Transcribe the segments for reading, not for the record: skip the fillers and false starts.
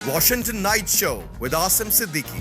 Washington Night Show with Asim Siddiqui.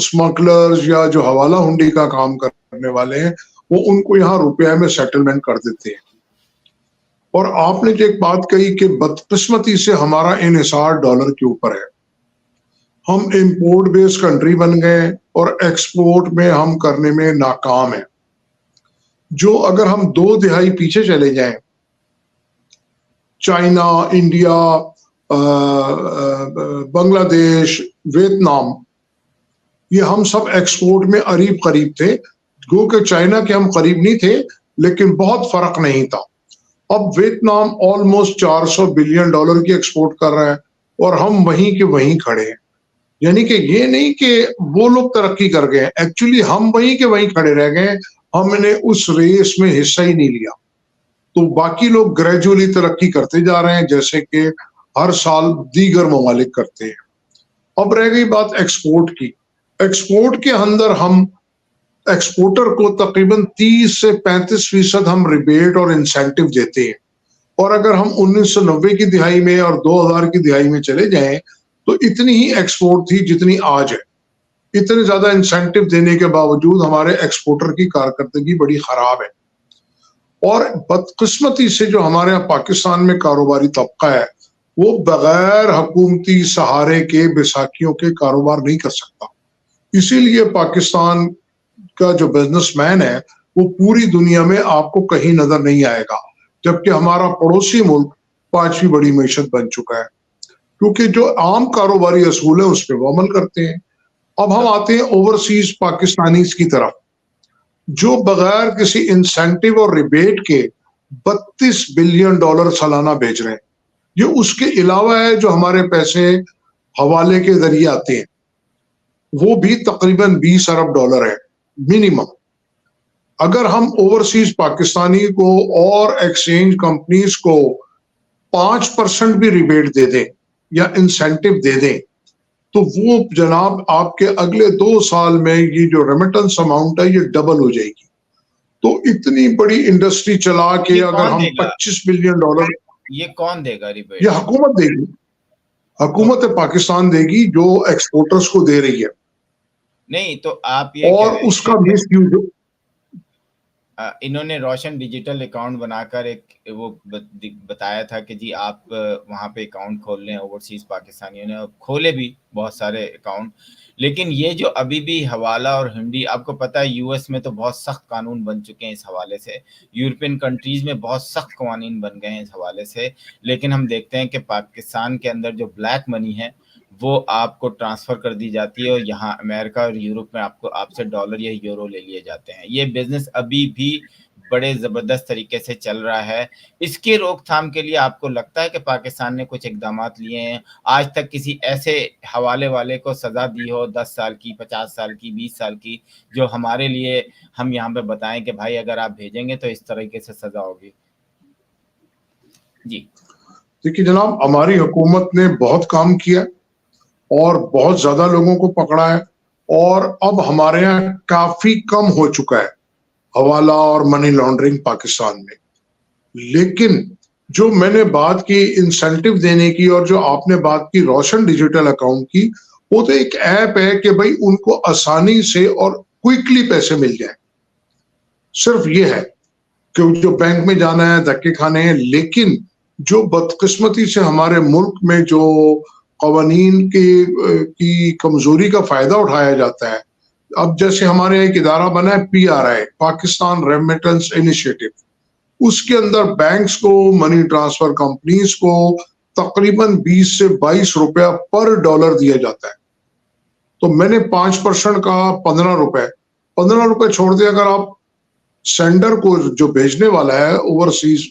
Smugglers یا جو حوالہ ہنڈی کا کام کرنے والے ہیں وہ ان کو یہاں روپیہ میں سیٹلمنٹ کر دیتے ہیں. اور آپ نے جو ایک بات کہی کہ بدقسمتی سے ہمارا انحصار ڈالر کے اوپر ہے. ہم امپورٹ بیس کنٹری بن گئے اور ایکسپورٹ میں ہم کرنے میں ناکام ہیں. جو اگر ہم 2 دہائی پیچھے چلے جائیں، چائنا، انڈیا، بنگلہ دیش، ویتنام، یہ ہم سب ایکسپورٹ میں قریب تھے. گو کہ چائنا کے ہم قریب نہیں تھے لیکن بہت فرق نہیں تھا. اب ویتنام آلموسٹ $400 بلین کی ایکسپورٹ کر رہا ہے اور ہم وہیں کے وہیں کھڑے ہیں. یعنی کہ یہ نہیں کہ وہ لوگ ترقی کر گئے، ایکچولی ہم وہیں کے وہیں کھڑے رہ گئے، ہم نے اس ریس میں حصہ ہی نہیں لیا. تو باقی لوگ گریجولی ترقی کرتے جا رہے ہیں جیسے کہ ہر سال دیگر ممالک کرتے ہیں. اب رہ گئی بات ایکسپورٹ کی. ایکسپورٹ کے اندر ہم ایکسپورٹر کو تقریباً 30 سے 35% ہم ریبیٹ اور انسینٹیو دیتے ہیں. اور اگر ہم 1990 کی دہائی میں اور 2000 کی دہائی میں چلے جائیں تو اتنی ہی ایکسپورٹ تھی جتنی آج ہے. اتنے زیادہ انسینٹیو دینے کے باوجود ہمارے ایکسپورٹر کی کارکردگی بڑی خراب ہے. اور بدقسمتی سے جو ہمارے یہاں پاکستان میں کاروباری طبقہ ہے وہ بغیر حکومتی سہارے کے بیساکھیوں کے کاروبار نہیں کر سکتا. اسی لیے پاکستان کا جو بزنس مین ہے وہ پوری دنیا میں آپ کو کہیں نظر نہیں آئے گا، جبکہ ہمارا پڑوسی ملک 5ویں بڑی معیشت بن چکا ہے کیونکہ جو عام کاروباری اصول ہے اس پہ وہ عمل کرتے ہیں. اب ہم آتے ہیں اوورسیز پاکستانیز کی طرف جو بغیر کسی انسینٹیو اور ریبیٹ کے $32 بلین سالانہ بیچ رہے ہیں. یہ اس کے علاوہ ہے جو ہمارے پیسے حوالے کے ذریعے آتے ہیں وہ بھی تقریباً $20 ارب ہے منیمم. اگر ہم اوورسیز پاکستانی کو اور ایکسچینج کمپنیز کو 5% بھی ریبیٹ دے دیں یا انسینٹیو دے دیں تو وہ جناب آپ کے اگلے 2 سال میں یہ جو ریمیٹنس اماؤنٹ ہے یہ ڈبل ہو جائے گی. تو اتنی بڑی انڈسٹری چلا کے اگر ہم $25 بلین یہ کون دے گا ریبیٹ؟ یہ حکومت دے گی. حکومت پاکستان دے گی جو ایکسپورٹرز کو دے رہی ہے. نہیں تو آپ یہ اور اس کا مس یوز انہوں نے روشن ڈیجیٹل اکاؤنٹ بنا کر ایک وہ بتایا تھا کہ جی آپ وہاں پہ اکاؤنٹ کھول لیں. اوورسیز پاکستانیوں نے کھولے بھی بہت سارے اکاؤنٹ، لیکن یہ جو ابھی بھی حوالہ اور ہنڈی، آپ کو پتہ ہے یو ایس میں تو بہت سخت قانون بن چکے ہیں اس حوالے سے، یورپین کنٹریز میں بہت سخت قوانین بن گئے ہیں اس حوالے سے، لیکن ہم دیکھتے ہیں کہ پاکستان کے اندر جو بلیک منی ہے وہ آپ کو ٹرانسفر کر دی جاتی ہے اور یہاں امریکہ اور یورپ میں آپ سے ڈالر یا یورو لے لیے جاتے ہیں. یہ بزنس ابھی بھی بڑے زبردست طریقے سے چل رہا ہے. اس کے روک تھام کے لیے آپ کو لگتا ہے کہ پاکستان نے کچھ اقدامات لیے ہیں؟ آج تک کسی ایسے حوالے والے کو سزا دی ہو 10 سال کی، 50 سال کی، 20 سال کی، جو ہمارے لیے ہم یہاں پہ بتائیں کہ بھائی اگر آپ بھیجیں گے تو اس طریقے سے سزا ہوگی؟ جی دیکھیے جناب، ہماری حکومت نے بہت کام کیا اور بہت زیادہ لوگوں کو پکڑا ہے اور اب ہمارے یہاں کافی کم ہو چکا ہے حوالہ اور منی لانڈرنگ پاکستان میں. لیکن جو میں نے بات کی انسینٹیو دینے کی اور جو آپ نے بات کی روشن ڈیجیٹل اکاؤنٹ کی، وہ تو ایک ایپ ہے کہ بھائی ان کو آسانی سے اور کوئکلی پیسے مل جائیں. صرف یہ ہے کہ جو بینک میں جانا ہے دھکے کھانے ہیں. لیکن جو بدقسمتی سے ہمارے ملک میں جو قوانین کی کمزوری کا فائدہ اٹھایا جاتا ہے، اب جیسے ہمارے ایک ادارہ بنا ہے PRI، پاکستان ریمیٹنس انیشیٹو، اس کے اندر بینکس کو، منی ٹرانسفر کمپنیز کو تقریباً 20 سے 22 روپیہ پر ڈالر دیا جاتا ہے. تو میں نے 5% کہا، 15 روپے چھوڑ دے. اگر آپ سینڈر کو جو بھیجنے والا ہے اوورسیز،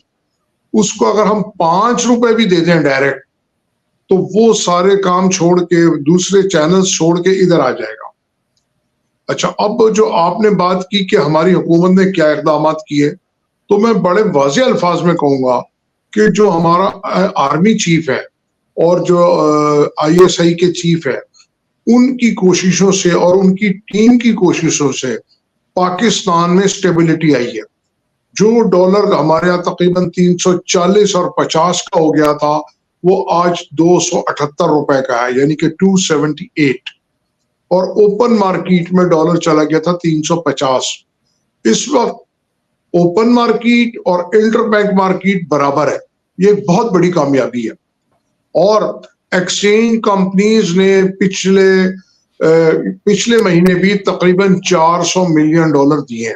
اس کو اگر ہم 5 روپے بھی دے دیں ڈائریکٹ تو وہ سارے کام چھوڑ کے، دوسرے چینلز چھوڑ کے ادھر آ جائے گا. اچھا، اب جو آپ نے بات کی کہ ہماری حکومت نے کیا اقدامات کیے، تو میں بڑے واضح الفاظ میں کہوں گا کہ جو ہمارا آرمی چیف ہے اور جو ISI کے چیف ہے، ان کی کوششوں سے اور ان کی ٹیم کی کوششوں سے پاکستان میں سٹیبلٹی آئی ہے. جو ڈالر ہمارے یہاں تقریباً 340 اور 50 کا ہو گیا تھا، وہ آج 278 روپے کا ہے، یعنی کہ 278. اور اوپن مارکیٹ میں ڈالر چلا گیا تھا 350. اس وقت اوپن مارکیٹ اور انٹر بینک مارکیٹ برابر ہے. یہ ایک بہت بڑی کامیابی ہے. اور ایکسچینج کمپنیز نے پچھلے مہینے بھی تقریباً $400 ملین دیے ہیں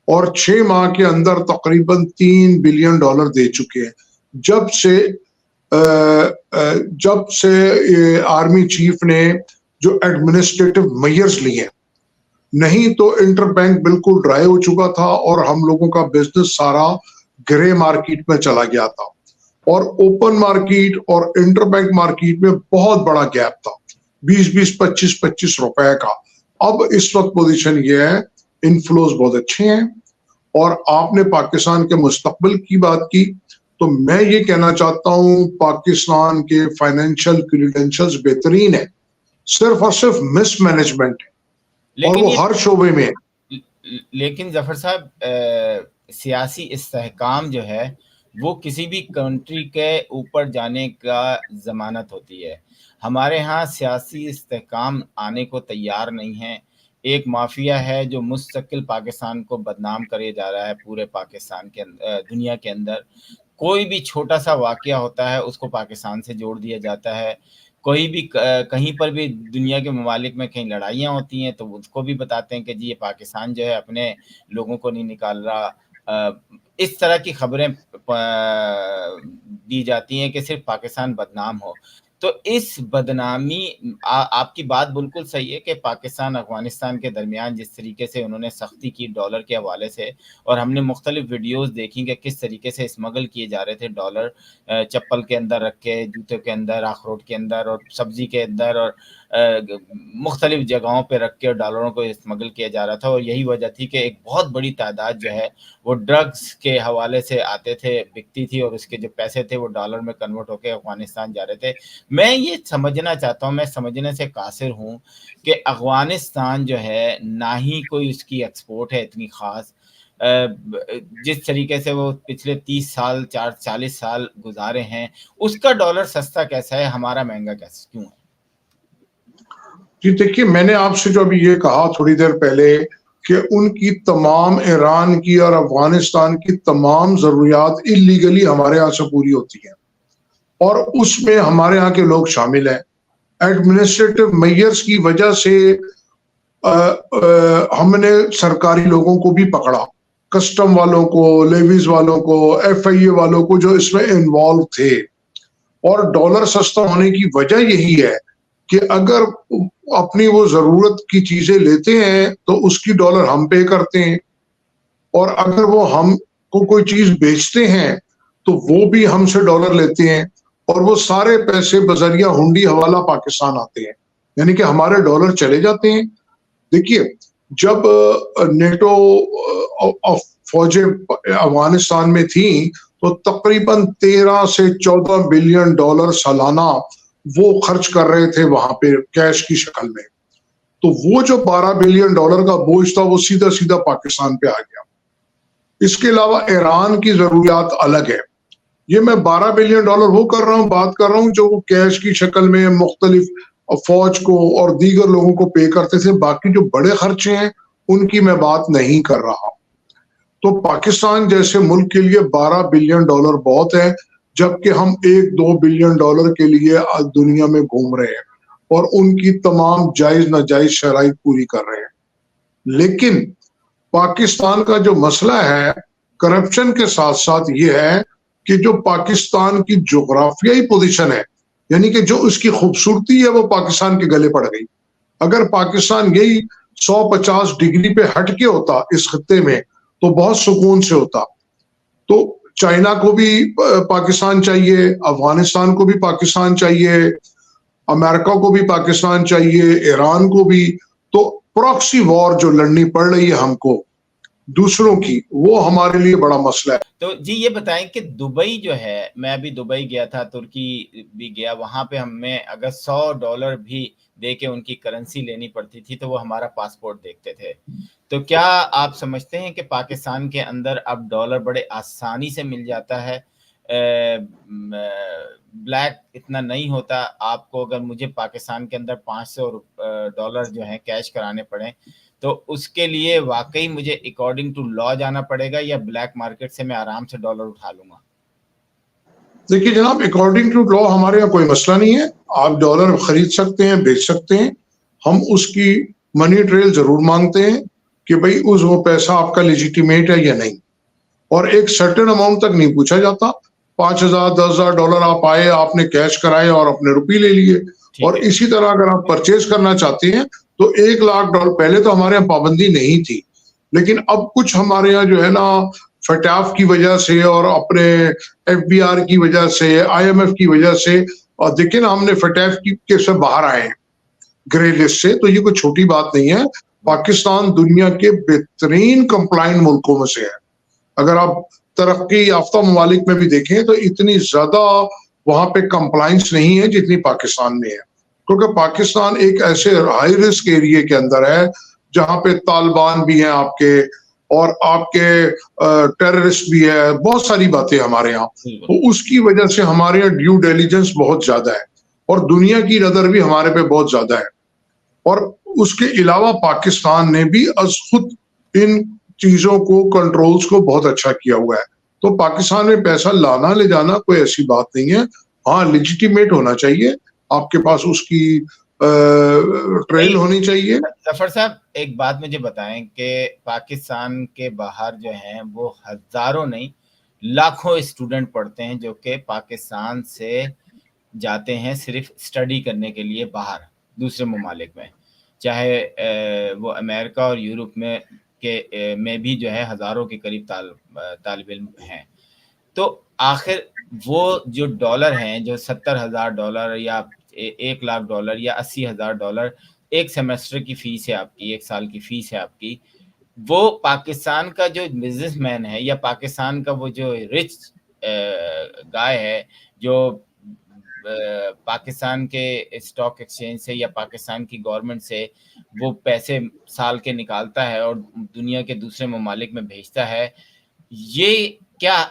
اور 6 ماہ کے اندر تقریباً $3 بلین دے چکے ہیں جب سے آرمی چیف نے جو ایڈمنسٹریٹو میئرز لیے. نہیں تو انٹر بینک بالکل ڈرائی ہو چکا تھا اور ہم لوگوں کا بزنس سارا گرے مارکیٹ میں چلا گیا تھا. اور اوپن مارکیٹ اور انٹر بینک مارکیٹ میں بہت بڑا گیپ تھا، 20 25 روپے کا. اب اس وقت پوزیشن یہ ہے، انفلوز بہت اچھے ہیں. اور آپ نے پاکستان کے مستقبل کی بات کی تو میں یہ کہنا چاہتا ہوں پاکستان کے فائنینشیل کریڈینشلز بہترین ہیں، صرف اور صرف مس مینجمنٹ ہے اور وہ ہر شعبے میں. لیکن ظفر صاحب، سیاسی استحکام جو ہے وہ کسی بھی کنٹری کے اوپر جانے کا ضمانت ہوتی ہے. ہمارے ہاں سیاسی استحکام آنے کو تیار نہیں ہے. ایک مافیا ہے جو مستقل پاکستان کو بدنام کرے جا رہا ہے پورے پاکستان کے دنیا کے اندر. کوئی بھی چھوٹا سا واقعہ ہوتا ہے اس کو پاکستان سے جوڑ دیا جاتا ہے. کوئی بھی کہیں پر بھی دنیا کے ممالک میں کہیں لڑائیاں ہوتی ہیں تو اس کو بھی بتاتے ہیں کہ جی یہ پاکستان جو ہے اپنے لوگوں کو نہیں نکال رہا. اس طرح کی خبریں دی جاتی ہیں کہ صرف پاکستان بدنام ہو. تو اس بدنامی، آپ کی بات بالکل صحیح ہے کہ پاکستان افغانستان کے درمیان جس طریقے سے انہوں نے سختی کی ڈالر کے حوالے سے، اور ہم نے مختلف ویڈیوز دیکھی کہ کس طریقے سے اسمگل کیے جا رہے تھے ڈالر، چپل کے اندر رکھ کے، جوتے کے اندر، اخروٹ کے اندر اور سبزی کے اندر اور مختلف جگہوں پہ رکھ کے ڈالروں کو اسمگل کیا جا رہا تھا. اور یہی وجہ تھی کہ ایک بہت بڑی تعداد جو ہے وہ ڈرگز کے حوالے سے آتے تھے، بکتی تھی، اور اس کے جو پیسے تھے وہ ڈالر میں کنورٹ ہو کے افغانستان جا رہے تھے. میں یہ سمجھنا چاہتا ہوں، میں سمجھنے سے قاصر ہوں کہ افغانستان جو ہے نہ ہی کوئی اس کی ایکسپورٹ ہے اتنی خاص. جس طریقے سے وہ پچھلے 30 سال 40 سال گزارے ہیں، اس کا ڈالر سستا کیسا ہے، ہمارا مہنگا کیسا کیوں ہے؟ جی دیکھیے، میں نے آپ سے جو ابھی یہ کہا تھوڑی دیر پہلے کہ ان کی تمام ایران کی اور افغانستان کی تمام ضروریات اللیگلی ہمارے یہاں سے پوری ہوتی ہیں اور اس میں ہمارے یہاں کے لوگ شامل ہیں. ایڈمنسٹریٹو میئرز کی وجہ سے ہم نے سرکاری لوگوں کو بھی پکڑا، کسٹم والوں کو، لیویز والوں کو، ایف آئی اے والوں کو جو اس میں انوالو تھے. اور ڈالر سستا ہونے کی وجہ یہی ہے کہ اگر اپنی وہ ضرورت کی چیزیں لیتے ہیں تو اس کی ڈالر ہم پے کرتے ہیں، اور اگر وہ ہم کو کوئی چیز بیچتے ہیں تو وہ بھی ہم سے ڈالر لیتے ہیں، اور وہ سارے پیسے بذریعہ ہنڈی حوالہ پاکستان آتے ہیں، یعنی کہ ہمارے ڈالر چلے جاتے ہیں. دیکھیے، جب نیٹو فوجیں افغانستان میں تھیں تو تقریباً 13 سے 14 بلین ڈالر سالانہ وہ خرچ کر رہے تھے وہاں پہ کیش کی شکل میں. تو وہ جو 12 بلین ڈالر کا بوجھ تھا وہ سیدھا سیدھا پاکستان پہ آ گیا. اس کے علاوہ ایران کی ضروریات الگ ہے. یہ میں 12 بلین ڈالر وہ کر رہا ہوں، بات کر رہا ہوں جو کیش کی شکل میں مختلف فوج کو اور دیگر لوگوں کو پے کرتے تھے. باقی جو بڑے خرچے ہیں ان کی میں بات نہیں کر رہا. تو پاکستان جیسے ملک کے لیے 12 بلین ڈالر بہت ہے، جبکہ ہم 1-2 بلین ڈالر کے لیے دنیا میں گھوم رہے ہیں اور ان کی تمام جائز ناجائز شرائط پوری کر رہے ہیں. لیکن پاکستان کا جو مسئلہ ہے کرپشن کے ساتھ ساتھ یہ ہے کہ جو پاکستان کی جغرافیائی پوزیشن ہے، یعنی کہ جو اس کی خوبصورتی ہے وہ پاکستان کے گلے پڑ گئی. اگر پاکستان یہی 150 ڈگری پہ ہٹ کے ہوتا اس خطے میں تو بہت سکون سے ہوتا. تو چائنا کو بھی پاکستان چاہیے، افغانستان کو بھی پاکستان چاہیے، امریکہ کو بھی پاکستان چاہیے، ایران کو بھی. تو پراکسی وار جو لڑنی پڑ رہی ہے ہم کو دوسروں کی، وہ ہمارے لیے بڑا مسئلہ ہے. تو جی یہ بتائیں کہ دبئی جو ہے، میں ابھی دبئی گیا تھا، ترکی بھی گیا، وہاں پہ ہمیں اگر $100 بھی دے کے ان کی کرنسی لینی پڑتی تھی تو وہ ہمارا پاسپورٹ دیکھتے تھے. تو کیا آپ سمجھتے ہیں کہ پاکستان کے اندر اب ڈالر بڑے آسانی سے مل جاتا ہے؟ بلیک اتنا نہیں ہوتا. آپ کو اگر مجھے پاکستان کے اندر $500 جو ہیں کیش کرانے پڑیں تو اس کے لیے واقعی مجھے اکارڈنگ ٹو لا جانا پڑے گا یا بلیک مارکیٹ سے میں آرام سے ڈالر اٹھا لوں گا؟ دیکھیے جناب، اکارڈنگ ٹو لا ہمارے یہاں کوئی مسئلہ نہیں ہے. آپ ڈالر خرید سکتے ہیں، بیچ سکتے ہیں. ہم اس کی منی ٹریل ضرور مانگتے ہیں کہ بھئی وہ پیسہ آپ کا لیجیٹیمیٹ ہے یا نہیں، اور ایک سرٹن اماؤنٹ تک نہیں پوچھا جاتا. $5,000 $10,000 آپ آئے، آپ نے کیش کرائے اور اپنے روپی لے لیے. اور اسی طرح اگر آپ پرچیز کرنا چاہتے ہیں تو $1,00,000 پہلے تو ہمارے یہاں پابندی نہیں تھی، لیکن اب کچھ ہمارے یہاں جو ہے نا فٹاف کی وجہ سے اور اپنے FBR کی وجہ سے، IMF کی وجہ سے، اور دیکھیں نا ہم نے فٹاف کے سے باہر آئے ہیں گرے لسٹ سے، تو یہ کوئی چھوٹی بات نہیں ہے. پاکستان دنیا کے بہترین کمپلائنٹ ملکوں میں سے ہے. اگر آپ ترقی یافتہ ممالک میں بھی دیکھیں تو اتنی زیادہ وہاں پہ کمپلائنس نہیں ہے جتنی پاکستان میں ہے، کیونکہ پاکستان ایک ایسے ہائی رسک ایریے کے اندر ہے جہاں پہ طالبان بھی ہیں آپ کے، اور آپ کے ٹیررسٹ بھی ہے، بہت ساری باتیں ہمارے یہاں. تو اس کی وجہ سے ہمارے یہاں ڈیو ڈیلیجنس بہت زیادہ ہے، اور دنیا کی نظر بھی ہمارے پہ بہت زیادہ ہے. اور اس کے علاوہ پاکستان نے بھی از خود ان چیزوں کو، کنٹرولز کو بہت اچھا کیا ہوا ہے. تو پاکستان میں پیسہ لانا لے جانا کوئی ایسی بات نہیں ہے. ہاں لیجیٹیمیٹ ہونا چاہیے، آپ کے پاس اس کی ٹریل ہونی چاہیے. ظفر صاحب ایک بات مجھے بتائیں کہ پاکستان کے باہر جو ہیں وہ ہزاروں نہیں لاکھوں اسٹوڈنٹ پڑھتے ہیں جو کہ پاکستان سے جاتے ہیں صرف اسٹڈی کرنے کے لیے باہر دوسرے ممالک میں، چاہے وہ امریکہ اور یورپ میں بھی جو ہے ہزاروں کے قریب طالب علم ہیں. تو آخر وہ جو ڈالر ہیں، جو $70,000 یا $1,00,000 یا $80,000 ایک سیمسٹر کی فیس ہے آپ کی، ایک سال کی فیس ہے آپ کی، وہ پاکستان کا جو بزنس مین ہے یا پاکستان کا وہ جو رچ گائے ہے جو پاکستان کے اسٹاک ایکسچینج سے یا پاکستان کی گورنمنٹ سے وہ پیسے سال کے نکالتا ہے اور دنیا کے دوسرے ممالک میں بھیجتا ہے، یہ کیا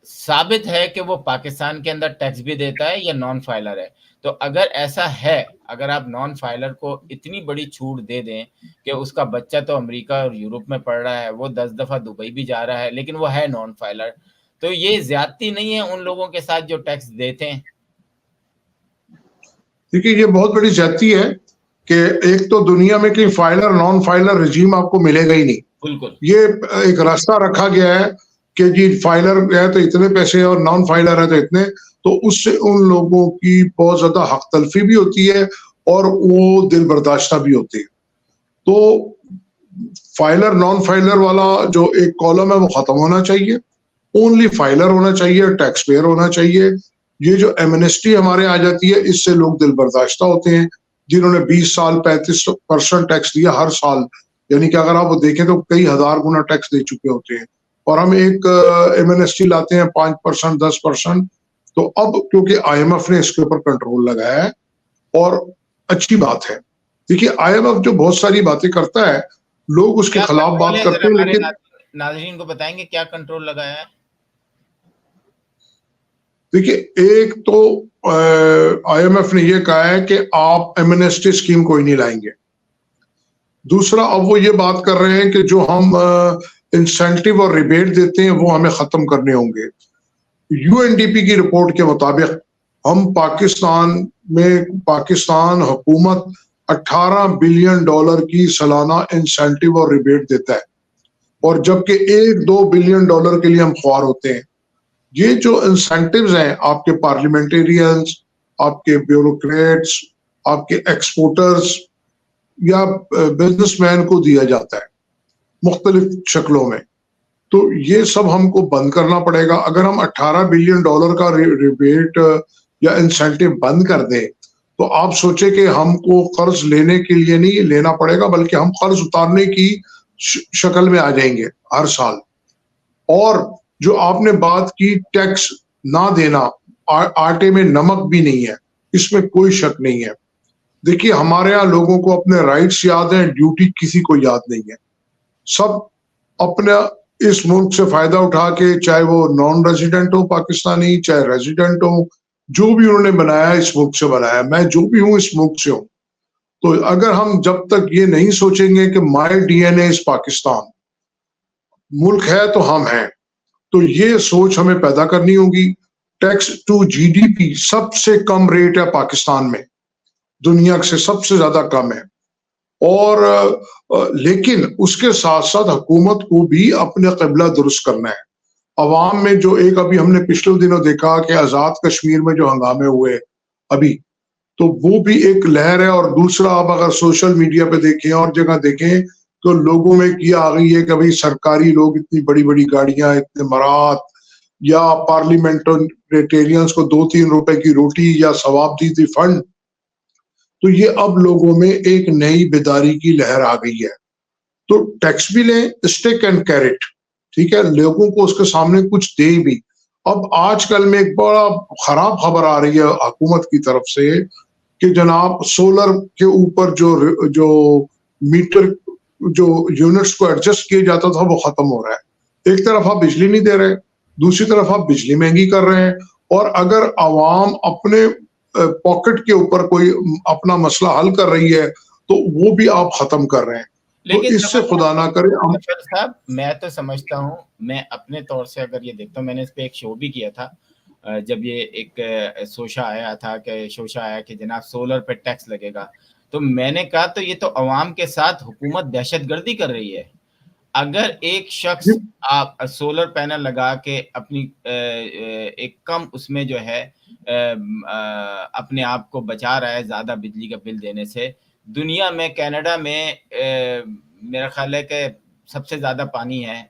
ثابت ہے کہ وہ پاکستان کے اندر ٹیکس بھی دیتا ہے یا نان فائلر ہے؟ تو اگر ایسا ہے، اگر آپ نان فائلر کو اتنی بڑی چھوٹ دے دیں کہ اس کا بچہ تو امریکہ اور یورپ میں پڑھ رہا ہے، وہ 10 دفعہ دبئی بھی جا رہا ہے لیکن وہ ہے نان فائلر، تو یہ زیادتی نہیں ہے ان لوگوں کے ساتھ جو ٹیکس دیتے ہیں؟ دیکھیے یہ بہت بڑی زیادتی ہے کہ ایک تو دنیا میں کہیں فائلر نان فائلر رجیم آپ کو ملے گا ہی نہیں. بالکل یہ ایک راستہ رکھا گیا ہے کہ جی فائلر ہے تو اتنے پیسے اور نان فائلر ہے تو اتنے، تو اس سے ان لوگوں کی بہت زیادہ حق تلفی بھی ہوتی ہے اور وہ دل برداشتہ بھی ہوتی ہے. تو فائلر نان فائلر والا جو ایک کالم ہے وہ ختم ہونا چاہیے، اونلی فائلر ہونا چاہیے، ٹیکس پیئر ہونا چاہیے. یہ جو ایمنسٹی ہمارے آ جاتی ہے اس سے لوگ دل برداشتہ ہوتے ہیں، جنہوں نے 20 سال 35% ٹیکس دیا ہر سال، یعنی کہ اگر آپ دیکھیں تو کئی ہزار گنا ٹیکس دے چکے ہوتے ہیں، اور ہم ایک ایمنسٹی لاتے ہیں 5% 10%. تو اب کیونکہ IMF نے اس کے اوپر کنٹرول لگایا ہے اور اچھی بات ہے. دیکھیے IMF جو بہت ساری باتیں کرتا ہے لوگ اس کے خلاف بات کرتے ہیں، لیکن ناظرین کو بتائیں گے کیا کنٹرول لگایا ہے؟ دیکھیے ایک تو IMF نے یہ کہا ہے کہ آپ ایمنسٹی اسکیم کوئی نہیں لائیں گے. دوسرا اب وہ یہ بات کر رہے ہیں کہ جو ہم انسینٹیو اور ریبیٹ دیتے ہیں وہ ہمیں ختم کرنے ہوں گے. UNDP کی رپورٹ کے مطابق ہم پاکستان حکومت $18 بلین کی سالانہ انسینٹیو اور ریبیٹ دیتا ہے، اور جبکہ $1-2 بلین کے لیے ہم خوار ہوتے ہیں. یہ جو انسینٹیوز ہیں آپ کے پارلیمنٹیرینز، آپ کے بیوروکریٹس، آپ کے ایکسپورٹرز یا بزنس مین کو دیا جاتا ہے مختلف شکلوں میں، تو یہ سب ہم کو بند کرنا پڑے گا. اگر ہم $18 بلین کا ریبیٹ یا انسینٹیو بند کر دیں تو آپ سوچیں کہ ہم کو قرض لینے کے لیے نہیں لینا پڑے گا، بلکہ ہم قرض اتارنے کی شکل میں آ جائیں گے ہر سال. اور جو آپ نے بات کی ٹیکس نہ دینا، آٹے میں نمک بھی نہیں ہے، اس میں کوئی شک نہیں ہے. دیکھیے ہمارے یہاں لوگوں کو اپنے رائٹس یاد ہیں، ڈیوٹی کسی کو یاد نہیں ہے. سب اپنا اس ملک سے فائدہ اٹھا کے، چاہے وہ نان ریزیڈنٹ ہو پاکستانی، چاہے ریزیڈنٹ ہو، جو بھی انہوں نے بنایا اس ملک سے بنایا. میں جو بھی ہوں اس ملک سے ہوں. تو اگر ہم جب تک یہ نہیں سوچیں گے کہ مائی ڈی این اے از پاکستان، ملک ہے تو ہم ہیں، تو یہ سوچ ہمیں پیدا کرنی ہوگی. Tax to G D P سب سے کم ریٹ ہے پاکستان میں، دنیا سے سب سے زیادہ کم ہے. اور لیکن اس کے ساتھ ساتھ حکومت کو بھی اپنے قبلہ درست کرنا ہے. عوام میں جو ایک ابھی ہم نے پچھلے دنوں دیکھا کہ آزاد کشمیر میں جو ہنگامے ہوئے ابھی، تو وہ بھی ایک لہر ہے. اور دوسرا، آپ اگر سوشل میڈیا پہ دیکھیں اور جگہ دیکھیں تو لوگوں میں یہ آ گئی ہے کہ بھائی سرکاری لوگ اتنی بڑی بڑی گاڑیاں، اتنے مرات، یا پارلیمنٹیرینز کو 2-3 روپے کی روٹی یا ثواب دیتی فنڈ. تو یہ اب لوگوں میں ایک نئی بیداری کی لہر آ گئی ہے. تو ٹیکس بھی لیں، اسٹیک اینڈ کیرٹ، ٹھیک ہے، لوگوں کو اس کے سامنے کچھ دے بھی. اب آج کل میں ایک بڑا خراب خبر آ رہی ہے حکومت کی طرف سے کہ جناب سولر کے اوپر جو میٹر، جو یونٹس کو ایڈجسٹ کیا جاتا تھا، وہ ختم ہو رہا ہے. ایک طرف آپ بجلی نہیں دے رہے، دوسری طرف آپ بجلی مہنگی کر رہے ہیں. اور اگر عوام اپنے پاکٹ کے اوپر کوئی اپنا مسئلہ حل کر رہی ہے تو وہ بھی آپ ختم کر رہے ہیں. تو لیکن اس سے خدا نہ کرے صاحب، میں تو سمجھتا ہوں، میں اپنے طور سے اگر یہ دیکھتا ہوں، میں نے اس پہ ایک شو بھی کیا تھا جب یہ ایک شوشہ آیا کہ جناب سولر پہ ٹیکس لگے گا. تو میں نے کہا تو یہ تو عوام کے ساتھ حکومت دہشت گردی کر رہی ہے. اگر ایک شخص آپ سولر پینل لگا کے اپنی ایک کم اس میں جو ہے اپنے آپ کو بچا رہا ہے زیادہ بجلی کا بل دینے سے. دنیا میں کینیڈا میں میرا خیال ہے کہ سب سے زیادہ پانی ہے،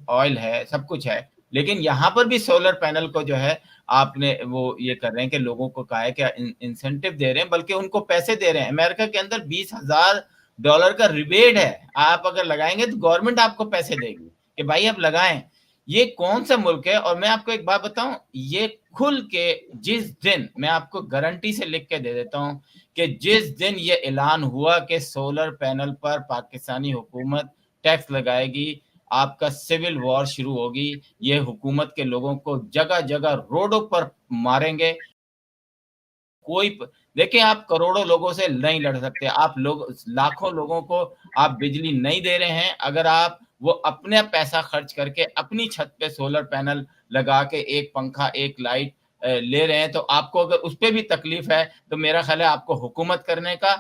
آئل ہے، سب کچھ ہے، لیکن یہاں پر بھی سولر پینل کو جو ہے آپ نے وہ یہ کر رہے ہیں کہ لوگوں کو کہا ہے کہ انسینٹیو دے رہے ہیں، بلکہ ان کو پیسے دے رہے ہیں. امریکہ کے اندر $20,000 کا ریبیٹ ہے. آپ اگر لگائیں گے تو گورنمنٹ آپ کو پیسے دے گی کہ بھائی آپ لگائیں. یہ کون سا ملک ہے؟ اور میں آپ کو ایک بات بتاؤں، یہ کھل کے جس دن، میں آپ کو گارنٹی سے لکھ کے دے دیتا ہوں کہ جس دن یہ اعلان ہوا کہ سولر پینل پر پاکستانی حکومت ٹیکس لگائے گی، آپ کا سول وار شروع ہوگی. یہ حکومت کے لوگوں کو جگہ جگہ روڈوں پر ماریں گے. کوئی دیکھیں، آپ کروڑوں لوگوں سے نہیں لڑ سکتے. آپ لاکھوں لوگوں کو آپ بجلی نہیں دے رہے ہیں. اگر آپ وہ اپنا پیسہ خرچ کر کے اپنی چھت پہ سولر پینل لگا کے ایک پنکھا، ایک لائٹ لے رہے ہیں، تو آپ کو اگر اس پہ بھی تکلیف ہے تو میرا خیال ہے آپ کو حکومت کرنے کا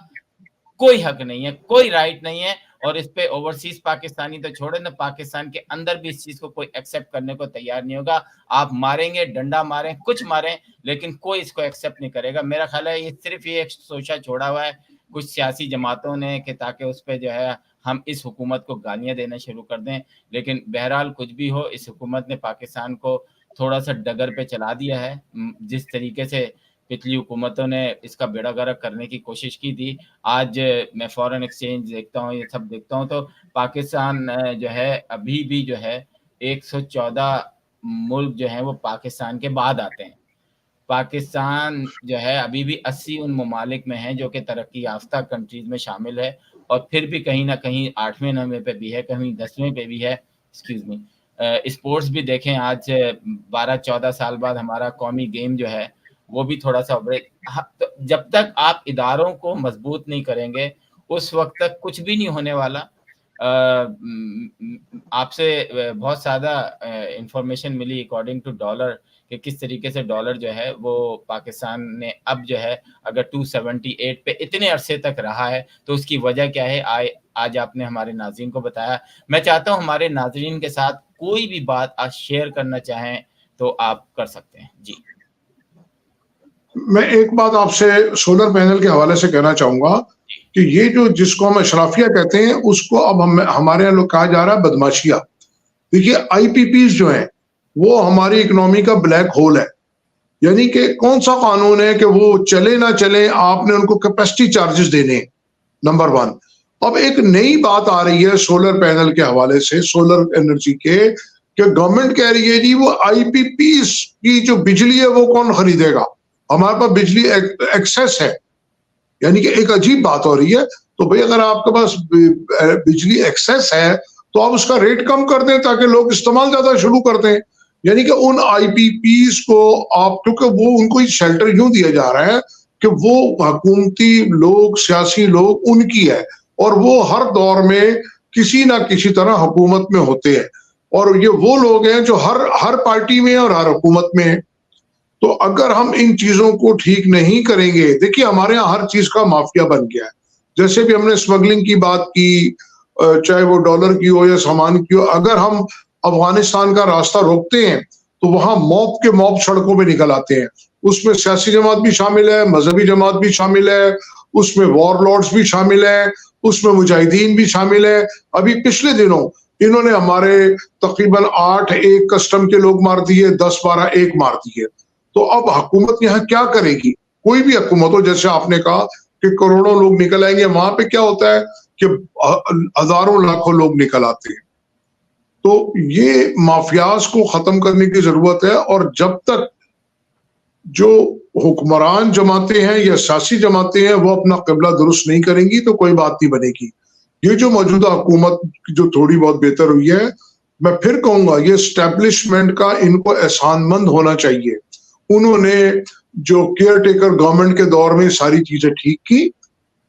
کوئی حق نہیں ہے، کوئی رائٹ نہیں ہے. اور اس پہ اوورسیز پاکستانی تو چھوڑے نا، پاکستان کے اندر بھی اس چیز کو کوئی ایکسیپٹ کرنے کو تیار نہیں ہوگا. آپ ماریں گے، ڈنڈا ماریں، کچھ ماریں، لیکن کوئی اس کو ایکسیپٹ نہیں کرے گا. میرا خیال ہے یہ صرف یہ ایک سوچا چھوڑا ہوا ہے کچھ سیاسی جماعتوں نے کہ تاکہ اس پہ جو ہے ہم اس حکومت کو گالیاں دینا شروع کر دیں. لیکن بہرحال کچھ بھی ہو، اس حکومت نے پاکستان کو تھوڑا سا ڈگر پہ چلا دیا ہے. جس طریقے سے پچھلی حکومتوں نے اس کا بیڑا غرق کرنے کی کوشش کی تھی، آج میں فارن ایکسچینج دیکھتا ہوں، یہ سب دیکھتا ہوں، تو پاکستان جو ہے ابھی بھی جو ہے 114 ملک جو ہیں وہ پاکستان کے بعد آتے ہیں. پاکستان جو ہے ابھی بھی 80 ان ممالک میں ہیں جو کہ ترقی یافتہ کنٹریز میں شامل ہے، اور پھر بھی کہیں نہ کہیں 8ویں 9ویں پہ بھی ہے، کہیں 10ویں پہ بھی ہے. Excuse me. اسپورٹس بھی دیکھیں، آج 12-14 سال بعد ہمارا قومی گیم جو ہے وہ بھی تھوڑا سا جب تک آپ اداروں کو مضبوط نہیں کریں گے اس وقت تک کچھ بھی نہیں ہونے والا. آپ سے بہت زیادہ انفارمیشن ملی اکارڈنگ ٹو ڈالر کہ کس طریقے سے ڈالر جو ہے وہ پاکستان نے اب جو ہے اگر 278 پہ اتنے عرصے تک رہا ہے تو اس کی وجہ کیا ہے آج آپ نے ہمارے ناظرین کو بتایا. میں چاہتا ہوں ہمارے ناظرین کے ساتھ کوئی بھی بات آج شیئر کرنا چاہیں تو آپ کر سکتے ہیں. جی، میں ایک بات آپ سے سولر پینل کے حوالے سے کہنا چاہوں گا کہ یہ جو جس کو ہم اشرافیہ کہتے ہیں اس کو اب ہمارے یہاں لوگ کہا جا رہا ہے بدماشیہ. دیکھیے آئی پی پیز جو ہیں وہ ہماری اکنامی کا بلیک ہول ہے. یعنی کہ کون سا قانون ہے کہ وہ چلے نہ چلے آپ نے ان کو کیپیسٹی چارجز دینے، نمبر 1. اب ایک نئی بات آ رہی ہے سولر پینل کے حوالے سے، سولر انرجی کے، کہ گورنمنٹ کہہ رہی ہے جی وہ آئی پی پیز کی جو بجلی ہے وہ کون خریدے گا، ہمارے پاس بجلی ایکسیس ہے. یعنی کہ ایک عجیب بات ہو رہی ہے. تو بھئی اگر آپ کے پاس بجلی ایکسیس ہے تو آپ اس کا ریٹ کم کر دیں تاکہ لوگ استعمال زیادہ شروع کر دیں. یعنی کہ ان آئی پی پیز کو آپ, کیونکہ وہ ان کو شیلٹر یوں دیا جا رہا ہے کہ وہ حکومتی لوگ, سیاسی لوگ ان کی ہے, اور وہ ہر دور میں کسی نہ کسی طرح حکومت میں ہوتے ہیں, اور یہ وہ لوگ ہیں جو ہر پارٹی میں اور ہر حکومت میں. تو اگر ہم ان چیزوں کو ٹھیک نہیں کریں گے, دیکھیے ہمارے یہاں ہر چیز کا مافیا بن گیا ہے. جیسے بھی ہم نے اسمگلنگ کی بات کی, چاہے وہ ڈالر کی ہو یا سامان کی ہو, اگر ہم افغانستان کا راستہ روکتے ہیں تو وہاں موب کے موب سڑکوں پہ نکل آتے ہیں. اس میں سیاسی جماعت بھی شامل ہے, مذہبی جماعت بھی شامل ہے, اس میں وار لارڈز بھی شامل ہے, اس میں مجاہدین بھی شامل ہے. ابھی پچھلے دنوں انہوں نے ہمارے تقریباً 8 ایک کسٹم کے لوگ مار دیے, 10-12 ایک مار دیے. تو اب حکومت یہاں کیا کرے گی؟ کوئی بھی حکومت ہو, جیسے آپ نے کہا کہ کروڑوں لوگ نکل آئیں گے, وہاں پہ کیا ہوتا ہے کہ ہزاروں لاکھوں لوگ نکل آتے ہیں. تو یہ مافیاز کو ختم کرنے کی ضرورت ہے, اور جب تک جو حکمران جماعتیں ہیں یا سیاسی جماعتیں ہیں وہ اپنا قبلہ درست نہیں کریں گی تو کوئی بات نہیں بنے گی. یہ جو موجودہ حکومت جو تھوڑی بہت بہتر ہوئی ہے, میں پھر کہوں گا یہ اسٹیبلشمنٹ کا ان کو احسان مند ہونا چاہیے. انہوں نے جو کیئر ٹیکر گورنمنٹ کے دور میں ساری چیزیں ٹھیک کی,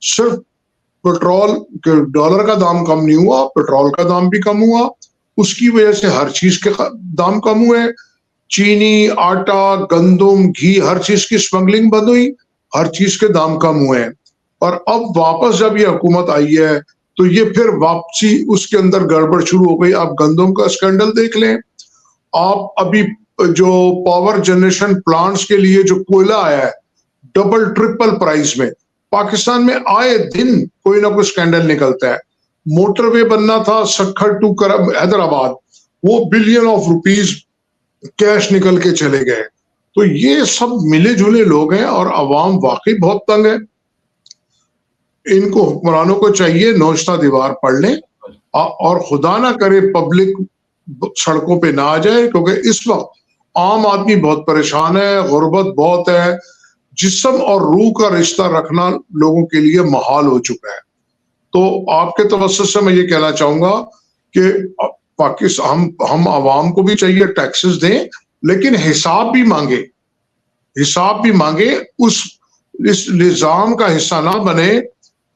صرف پیٹرول ڈالر کا دام کم نہیں ہوا, پیٹرول کا دام بھی کم ہوا, اس کی وجہ سے ہر چیز کے دام کم ہوئے. چینی, آٹا, گندم, گھی, ہر چیز کی اسمگلنگ بند ہوئی, ہر چیز کے دام کم ہوئے ہیں. اور اب واپس جب یہ حکومت آئی ہے تو یہ پھر واپسی اس کے اندر گڑبڑ شروع ہو گئی. آپ گندم کا اسکینڈل دیکھ لیں, آپ ابھی جو پاور جنریشن پلانٹس کے لیے جو کوئلہ آیا ہے ڈبل ٹرپل پرائز میں, پاکستان میں آئے دن کوئی نہ کوئی اسکینڈل نکلتا ہے. موٹر وے بننا تھا سکھر ٹو حیدرآباد, وہ بلین آف روپیز کیش نکل کے چلے گئے. تو یہ سب ملے جلے لوگ ہیں اور عوام واقعی بہت تنگ ہے. ان کو حکمرانوں کو چاہیے نوشتہ دیوار پڑھ لیں, اور خدا نہ کرے پبلک سڑکوں پہ نہ آ جائے, کیونکہ اس وقت عام آدمی بہت پریشان ہے, غربت بہت ہے, جسم اور روح کا رشتہ رکھنا لوگوں کے لیے محال ہو چکا ہے. تو آپ کے توسط سے میں یہ کہنا چاہوں گا کہ پاکستان ہم عوام کو بھی چاہیے ٹیکسز دیں, لیکن حساب بھی مانگے, اس نظام کا حصہ نہ بنے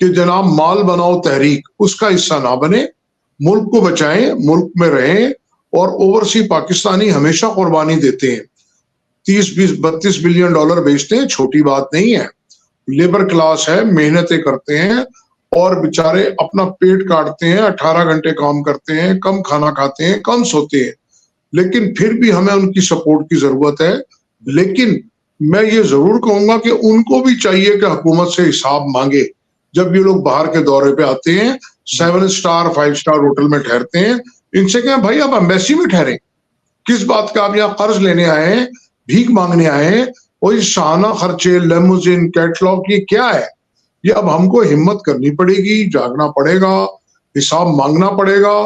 کہ جناب مال بناؤ تحریک, اس کا حصہ نہ بنے. ملک کو بچائیں, ملک میں رہیں, اور اوورسی پاکستانی ہمیشہ قربانی دیتے ہیں. 30-32 بلین ڈالر بیچتے ہیں, چھوٹی بات نہیں ہے. لیبر کلاس ہے, محنتیں کرتے ہیں اور بیچارے اپنا پیٹ کاٹتے ہیں, 18 گھنٹے کام کرتے ہیں, کم کھانا کھاتے ہیں, کم سوتے ہیں, لیکن پھر بھی ہمیں ان کی سپورٹ کی ضرورت ہے. لیکن میں یہ ضرور کہوں گا کہ ان کو بھی چاہیے کہ حکومت سے حساب مانگے. جب یہ لوگ باہر کے دورے پہ آتے ہیں, 7 سٹار 5 سٹار ہوٹل میں ٹھہرتے ہیں, ان سے کہیں بھائی آپ ایمبیسی میں ٹھہریں, کس بات کا آپ یہاں قرض لینے آئے ہیں, بھیک مانگنے آئے ہیں, وہی شانہ خرچے, لیموزین, کیٹلاگ, یہ کیا ہے؟ یہ اب ہم کو ہمت کرنی پڑے گی, جاگنا پڑے گا, حساب مانگنا پڑے گا,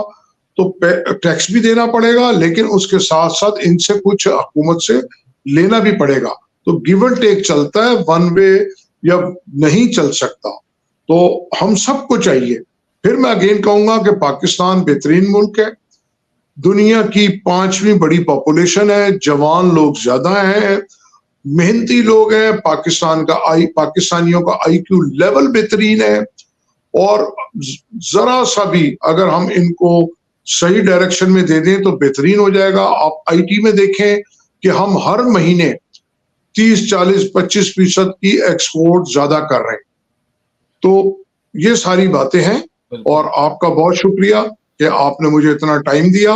تو ٹیکس بھی دینا پڑے گا, لیکن اس کے ساتھ ساتھ ان سے کچھ حکومت سے لینا بھی پڑے گا. تو گیو اینڈ ٹیک چلتا ہے, ون وے یا نہیں چل سکتا. تو ہم سب کو چاہیے. پھر میں اگین کہوں گا کہ پاکستان بہترین ملک ہے, دنیا کی 5ویں بڑی پاپولیشن ہے, جوان لوگ زیادہ ہیں, محنتی لوگ ہیں, پاکستانیوں کا آئی کیو لیول بہترین ہے, اور ذرا سا بھی اگر ہم ان کو صحیح ڈائریکشن میں دے دیں تو بہترین ہو جائے گا. آپ آئی ٹی میں دیکھیں کہ ہم ہر مہینے 30-40-25% کی ایکسپورٹ زیادہ کر رہے ہیں. تو یہ ساری باتیں ہیں, اور آپ کا بہت شکریہ کہ آپ نے مجھے اتنا ٹائم دیا,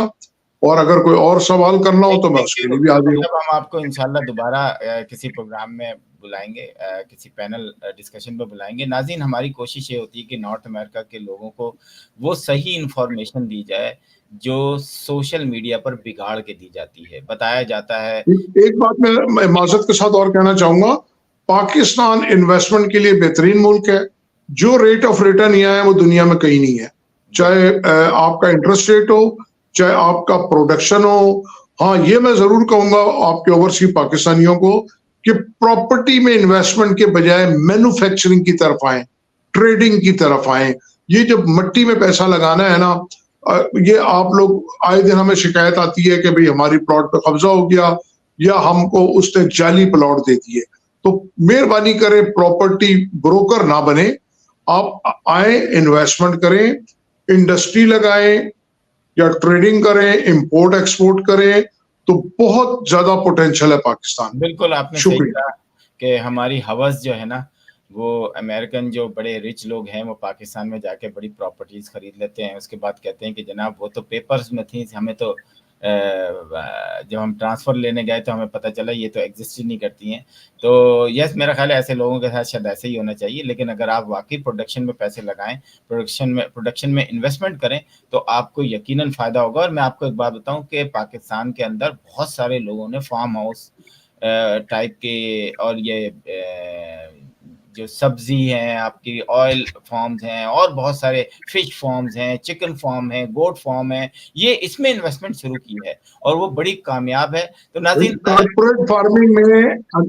اور اگر کوئی اور سوال کرنا ہو تو میں اس کے لیے بھی حاضر ہوں. ہم آپ کو انشاءاللہ دوبارہ کسی پروگرام میں بلائیں گے, کسی پینل ڈسکشن پہ بلائیں گے. ناظرین, ہماری کوشش یہ ہوتی ہے کہ نارتھ امریکہ کے لوگوں کو وہ صحیح انفارمیشن دی جائے جو سوشل میڈیا پر بگاڑ کے دی جاتی ہے, بتایا جاتا ہے. ایک بات میں معذرت کے ساتھ اور کہنا چاہوں گا, پاکستان انویسٹمنٹ کے لیے بہترین ملک ہے. جو ریٹ آف ریٹرن یہاں ہے وہ دنیا میں کہیں نہیں ہے, چاہے آپ کا انٹرسٹ ریٹ ہو, چاہے آپ کا پروڈکشن ہو. ہاں, یہ میں ضرور کہوں گا آپ کے اوورسی پاکستانیوں کو کہ پراپرٹی میں انویسٹمنٹ کے بجائے مینوفیکچرنگ کی طرف آئیں, ٹریڈنگ کی طرف آئیں. یہ جب مٹی میں پیسہ لگانا ہے نا, یہ آپ لوگ آئے دن ہمیں شکایت آتی ہے کہ بھئی ہماری پلاٹ پہ قبضہ ہو گیا یا ہم کو اس نے جعلی پلاٹ دے دیے. تو مہربانی کریں پراپرٹی بروکر نہ بنے, آپ آئیں انویسٹمنٹ کریں, انڈسٹری لگائیں یا ٹریڈنگ کریں, امپورٹ ایکسپورٹ کریں, تو بہت زیادہ پوٹینشیل ہے پاکستان. بالکل آپ نے صحیح کہا کہ ہماری ہوس جو ہے نا وہ امریکن جو بڑے رچ لوگ ہیں وہ پاکستان میں جا کے بڑی پراپرٹیز خرید لیتے ہیں, اس کے بعد کہتے ہیں کہ جناب وہ تو پیپرز میں تھیں, ہمیں تو جب ہم ٹرانسفر لینے گئے تو ہمیں پتہ چلا یہ تو ایگزسٹ ہی نہیں کرتی ہیں. تو یس میرا خیال ہے ایسے لوگوں کے ساتھ شاید ایسے ہی ہونا چاہیے, لیکن اگر آپ واقعی پروڈکشن میں پیسے لگائیں, پروڈکشن میں انویسٹمنٹ کریں تو آپ کو یقیناً فائدہ ہوگا. اور میں آپ کو ایک بات بتاؤں کہ پاکستان کے اندر بہت سارے لوگوں نے فارم ہاؤس ٹائپ کے اور یہ جو سبزی ہیں آپ کی آئل فارمز ہیں اور بہت سارے فش فارمز ہیں, چکن فارم ہیں, گوٹ فارم ہیں, یہ اس میں انویسٹمنٹ شروع کی ہے اور وہ بڑی کامیاب ہے. تو ناظرین کارپوریٹ فارمنگ میں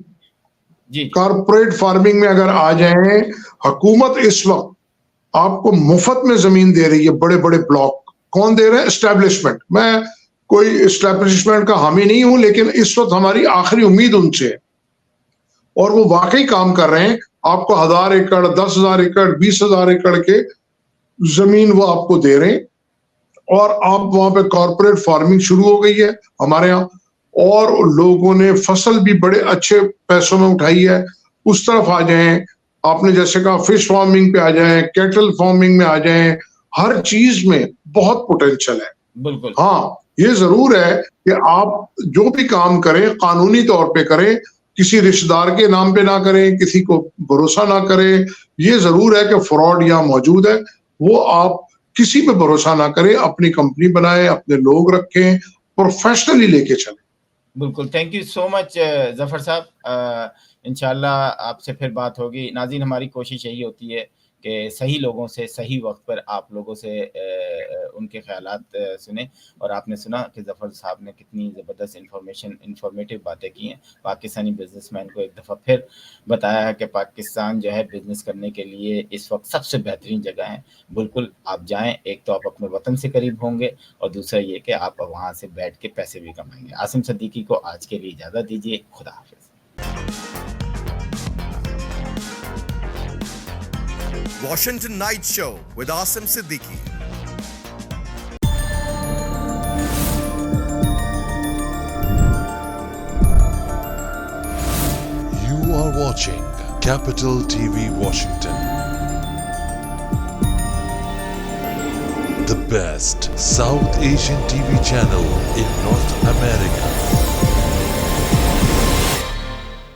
جی کارپوریٹ فارمنگ میں اگر آ جائیں, حکومت اس وقت آپ کو مفت میں زمین دے رہی ہے, بڑے بڑے بلاک. کون دے رہے ہیں؟ اسٹیبلشمنٹ. میں کوئی اسٹیبلشمنٹ کا حامی نہیں ہوں, لیکن اس وقت ہماری آخری امید ان سے ہے اور وہ واقعی کام کر رہے ہیں. آپ کو 1000 ایکڑ 10,000 ایکڑ 20,000 ایکڑ کے زمین وہ آپ کو دے رہے ہیں اور آپ وہاں پہ کارپوریٹ فارمنگ شروع ہو گئی ہے ہمارے یہاں, اور لوگوں نے فصل بھی بڑے اچھے پیسوں میں اٹھائی ہے. اس طرف آ جائیں, آپ نے جیسے کہا فش فارمنگ پہ آ جائیں, کیٹل فارمنگ میں آ جائیں, ہر چیز میں بہت پوٹینشیل ہے. بالکل ہاں یہ ضرور ہے کہ آپ جو بھی کام کریں قانونی طور پہ کریں, کسی رشتہ دار کے نام پہ نہ کریں, کسی کو بھروسہ نہ کریں. یہ ضرور ہے کہ فراڈ یہاں موجود ہے, وہ آپ کسی پہ بھروسہ نہ کریں, اپنی کمپنی بنائیں, اپنے لوگ رکھیں, پروفیشنلی لے کے چلیں. بالکل. تھینک یو سو مچ ظفر صاحب, انشاءاللہ آپ سے پھر بات ہوگی. ناظرین ہماری کوشش یہی ہوتی ہے کہ صحیح لوگوں سے صحیح وقت پر آپ لوگوں سے ان کے خیالات سنیں, اور آپ نے سنا کہ ظفر صاحب نے کتنی زبردست انفارمیٹیو باتیں کی ہیں. پاکستانی بزنس مین کو ایک دفعہ پھر بتایا ہے کہ پاکستان جو ہے بزنس کرنے کے لیے اس وقت سب سے بہترین جگہ ہے. بالکل آپ جائیں, ایک تو آپ اپنے وطن سے قریب ہوں گے اور دوسرا یہ کہ آپ وہاں سے بیٹھ کے پیسے بھی کمائیں گے. عاصم صدیقی کو آج کے لیے اجازت دیجیے. خدا حافظ. Washington Night Show with Asim Siddiqui. You are watching Capital TV Washington. The best South Asian TV channel in North America.